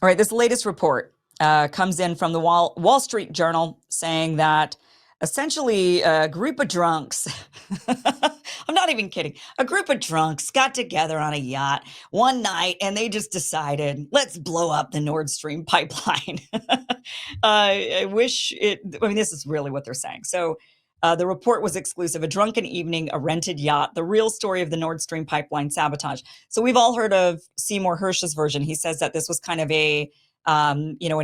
All right, this latest report comes in from the Wall Street Journal saying that essentially a group of drunks, I'm not even kidding, a group of drunks got together on a yacht one night and they just decided, let's blow up the Nord Stream pipeline. I wish it, I mean, this is really what they're saying. So the report was exclusive, a drunken evening, a rented yacht, the real story of the Nord Stream pipeline sabotage. So we've all heard of Seymour Hersh's version. He says that this was kind of an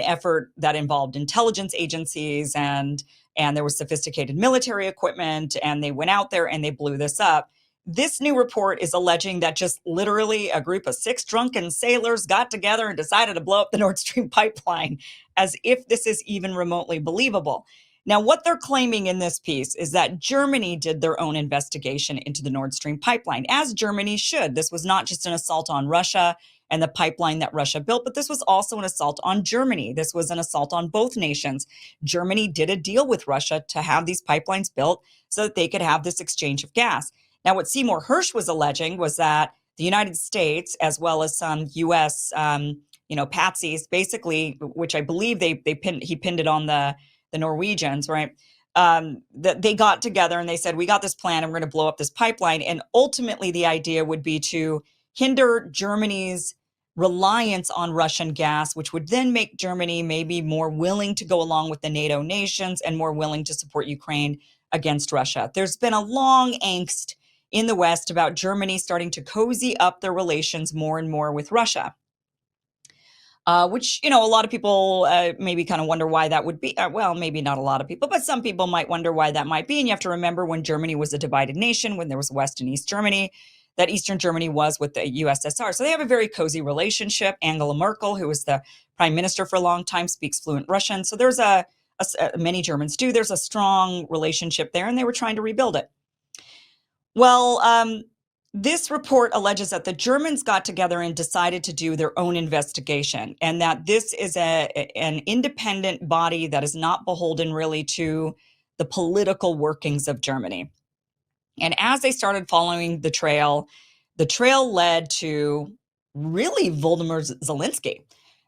effort that involved intelligence agencies and there was sophisticated military equipment, and they went out there and they blew this up. This new report is alleging that just literally a group of 6 drunken sailors got together and decided to blow up the Nord Stream pipeline, as if this is even remotely believable. Now, what they're claiming in this piece is that Germany did their own investigation into the Nord Stream pipeline, as Germany should. This was not just an assault on Russia and the pipeline that Russia built, but this was also an assault on Germany. This was an assault on both nations. Germany did a deal with Russia to have these pipelines built so that they could have this exchange of gas. Now, what Seymour Hersh was alleging was that the United States, as well as some U.S. Patsies, basically, which I believe he pinned it on the Norwegians, right? That they got together and they said, we got this plan and we're going to blow up this pipeline. And ultimately, the idea would be to hinder Germany's reliance on Russian gas, which would then make Germany maybe more willing to go along with the NATO nations and more willing to support Ukraine against Russia. There's been a long angst in the West about Germany starting to cozy up their relations more and more with Russia. Which, a lot of people maybe kind of wonder why that would be. Well, maybe not a lot of people, but some people might wonder why that might be. And you have to remember when Germany was a divided nation, when there was West and East Germany, that Eastern Germany was with the USSR. So they have a very cozy relationship. Angela Merkel, who was the prime minister for a long time, speaks fluent Russian. So there's many Germans do. There's a strong relationship there, and they were trying to rebuild it. Well, this report alleges that the Germans got together and decided to do their own investigation, and that this is an independent body that is not beholden really to the political workings of Germany. And as they started following the trail led to really Volodymyr Zelensky.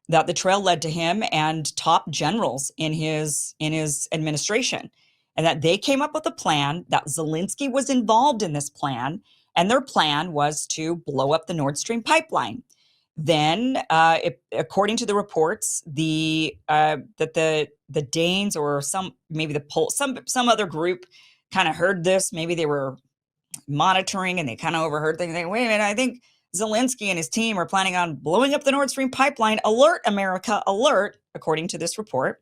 That the trail led to him and top generals in his administration, and that they came up with a plan, that Zelensky was involved in this plan, and their plan was to blow up the Nord Stream pipeline. Then, according to the reports, that the Danes or maybe the Poles, some other group kind of heard this. Maybe they were monitoring and they kind of overheard things. They, wait a minute, I think Zelensky and his team are planning on blowing up the Nord Stream pipeline. Alert, America, alert, according to this report.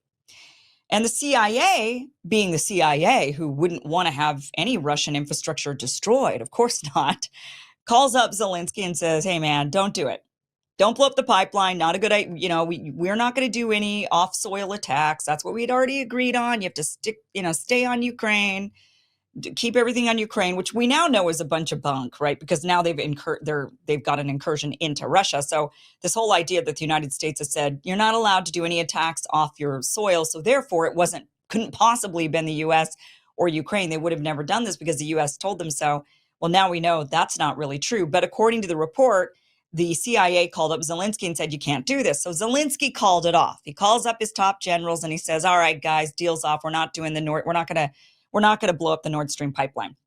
And the CIA, being the CIA, who wouldn't want to have any Russian infrastructure destroyed, of course not, calls up Zelensky and says, hey, man, don't do it. Don't blow up the pipeline. Not a good idea. We're not going to do any off-soil attacks. That's what we'd already agreed on. You have to stay on Ukraine, keep everything on Ukraine, which we now know is a bunch of bunk, right? Because now they've got an incursion into Russia. So this whole idea that the United States has said you're not allowed to do any attacks off your soil, so therefore couldn't possibly have been the U.S. or Ukraine. They would have never done this because the U.S. told them so. Well, now we know that's not really true. But according to the report, the CIA called up Zelensky and said, you can't do this. So Zelensky called it off. He calls up his top generals and he says, all right, guys, deal's off. We're not doing we're not going to blow up the Nord Stream pipeline.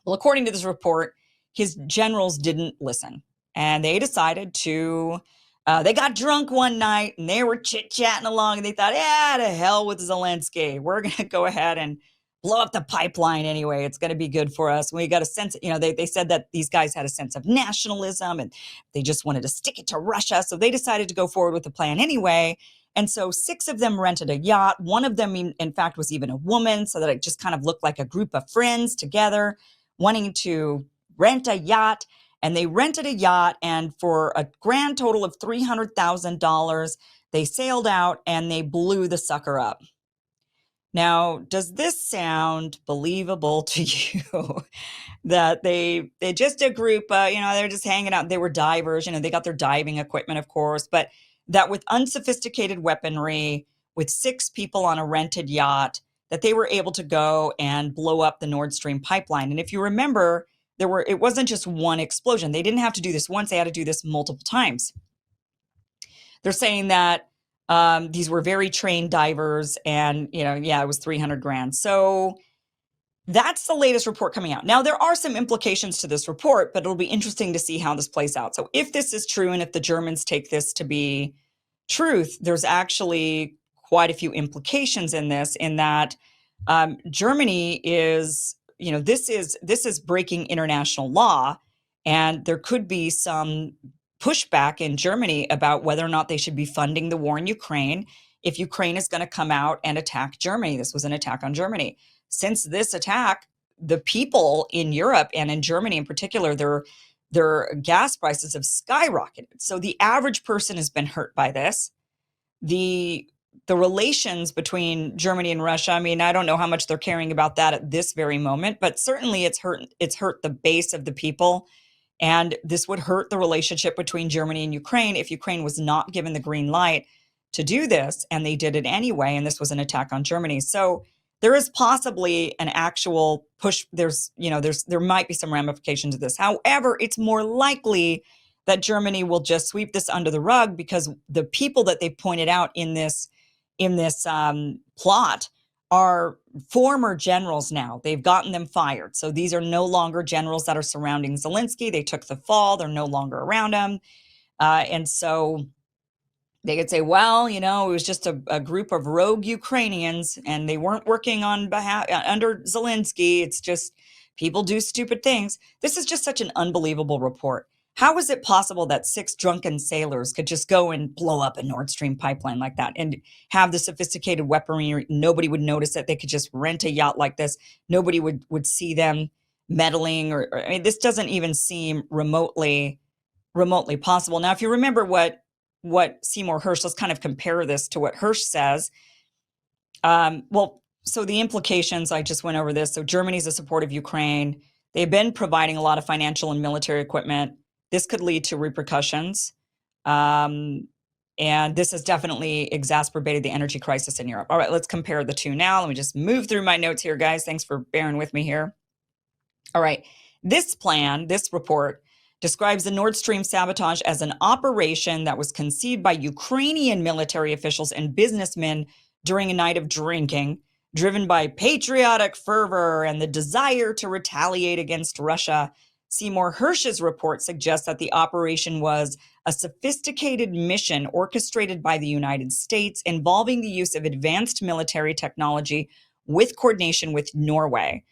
Well, according to this report, his generals didn't listen. And they decided they got drunk one night and they were chit-chatting along and they thought, to hell with Zelensky. We're going to go ahead and blow up the pipeline anyway. It's going to be good for us. We got a sense, they said that these guys had a sense of nationalism and they just wanted to stick it to Russia. So they decided to go forward with the plan anyway. And so 6 of them rented a yacht. One of them, in fact, was even a woman, so that it just kind of looked like a group of friends together wanting to rent a yacht. And they rented a yacht, and for a grand total of $300,000, they sailed out and they blew the sucker up. Now, does this sound believable to you? That they just a group, they're just hanging out. They were divers, they got their diving equipment, of course, but that with unsophisticated weaponry, with 6 people on a rented yacht, that they were able to go and blow up the Nord Stream pipeline. And if you remember, it wasn't just one explosion. They didn't have to do this once, they had to do this multiple times. they're saying that these were very trained divers, and yeah, it was 300 grand. So that's the latest report coming out. Now, there are some implications to this report, but it'll be interesting to see how this plays out. So if this is true, and if the Germans take this to be truth, there's actually quite a few implications in this, in that Germany is, this is breaking international law, and there could be some pushback in Germany about whether or not they should be funding the war in Ukraine if Ukraine is going to come out and attack Germany. This was an attack on Germany. Since this attack, the people in Europe, and in Germany in particular, their gas prices have skyrocketed. So the average person has been hurt by this. The relations between Germany and Russia, I mean, I don't know how much they're caring about that at this very moment, but certainly it's hurt the base of the people. And this would hurt the relationship between Germany and Ukraine if Ukraine was not given the green light to do this, and they did it anyway, and this was an attack on Germany. So there is possibly an actual push. There might be some ramifications to this. However, it's more likely that Germany will just sweep this under the rug, because the people that they pointed out in this plot are former generals now. They've gotten them fired. So these are no longer generals that are surrounding Zelensky. They took the fall. They're no longer around him. And so they could say, well, it was just a group of rogue Ukrainians, and they weren't working on behalf under Zelensky. It's just people do stupid things. This is just such an unbelievable report. How is it possible that 6 drunken sailors could just go and blow up a NordStream pipeline like that and have the sophisticated weaponry? Nobody would notice it. They could just rent a yacht like this. Nobody would see them meddling, or I mean, this doesn't even seem remotely possible. Now, if you remember what Seymour Hersh, let's kind of compare this to what Hersh says. So the implications, I just went over this. So Germany's a support of Ukraine. They've been providing a lot of financial and military equipment. This could lead to repercussions. And this has definitely exacerbated the energy crisis in Europe. All right, let's compare the two now. Let me just move through my notes here, guys. Thanks for bearing with me here. All right, this report describes the Nord Stream sabotage as an operation that was conceived by Ukrainian military officials and businessmen during a night of drinking, driven by patriotic fervor and the desire to retaliate against Russia. Seymour Hersh's report suggests that the operation was a sophisticated mission orchestrated by the United States, involving the use of advanced military technology with coordination with Norway.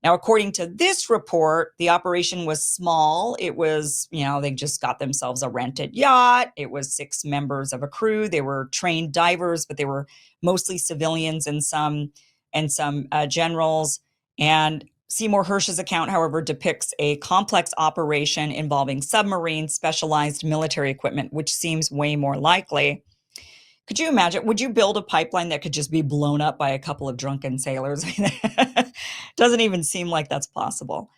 Now, according to this report, the operation was small. It was, they just got themselves a rented yacht. It was 6 members of a crew. They were trained divers, but they were mostly civilians and some generals. And Seymour Hersh's account, however, depicts a complex operation involving submarines, specialized military equipment, which seems way more likely. Could you imagine? Would you build a pipeline that could just be blown up by a couple of drunken sailors? Doesn't even seem like that's possible.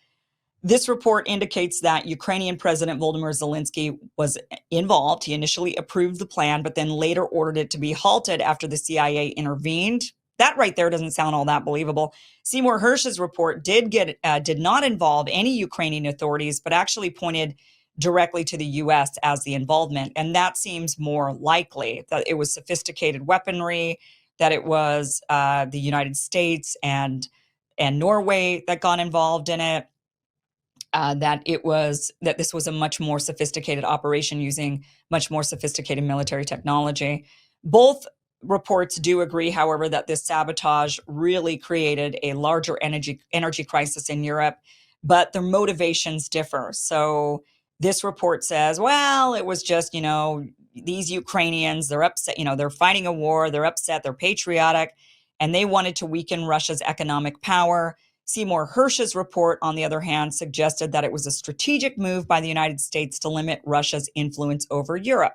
This report indicates that Ukrainian President Volodymyr Zelensky was involved. He initially approved the plan, but then later ordered it to be halted after the CIA intervened. That right there doesn't sound all that believable. Seymour Hersh's report did not involve any Ukrainian authorities, but actually pointed directly to the U.S. as the involvement. And that seems more likely, that it was sophisticated weaponry, that it was the United States and Norway that got involved in it, that this was a much more sophisticated operation using much more sophisticated military technology. Both reports do agree, however, that this sabotage really created a larger energy crisis in Europe, but their motivations differ. So this report says, well, it was just, these Ukrainians, they're upset, they're fighting a war, they're upset, they're patriotic, and they wanted to weaken Russia's economic power. Seymour Hersh's report, on the other hand, suggested that it was a strategic move by the United States to limit Russia's influence over Europe.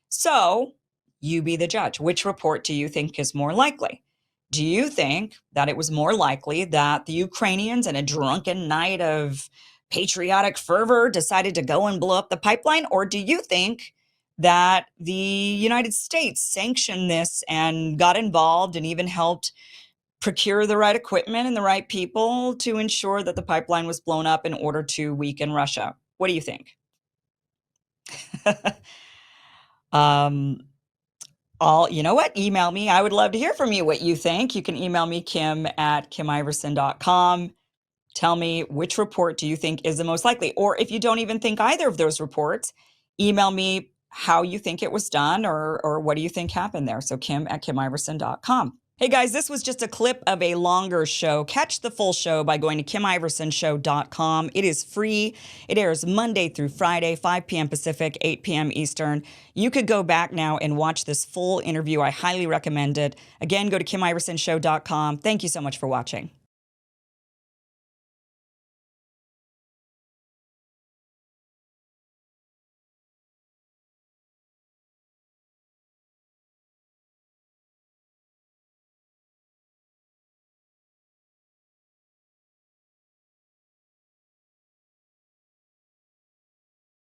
So you be the judge. Which report do you think is more likely? Do you think that it was more likely that the Ukrainians, in a drunken night of patriotic fervor, decided to go and blow up the pipeline? Or do you think that the United States sanctioned this and got involved and even helped procure the right equipment and the right people to ensure that the pipeline was blown up in order to weaken Russia? What do you think? You know what? Email me. I would love to hear from you what you think. You can email me, kim@kimiverson.com. Tell me, which report do you think is the most likely? Or if you don't even think either of those reports, email me how you think it was done, or what do you think happened there. So kim@kimiverson.com. Hey guys, this was just a clip of a longer show. Catch the full show by going to kimiversonshow.com. It is free. It airs Monday through Friday, 5 p.m. Pacific, 8 p.m. Eastern. You could go back now and watch this full interview. I highly recommend it. Again, go to kimiversonshow.com. Thank you so much for watching.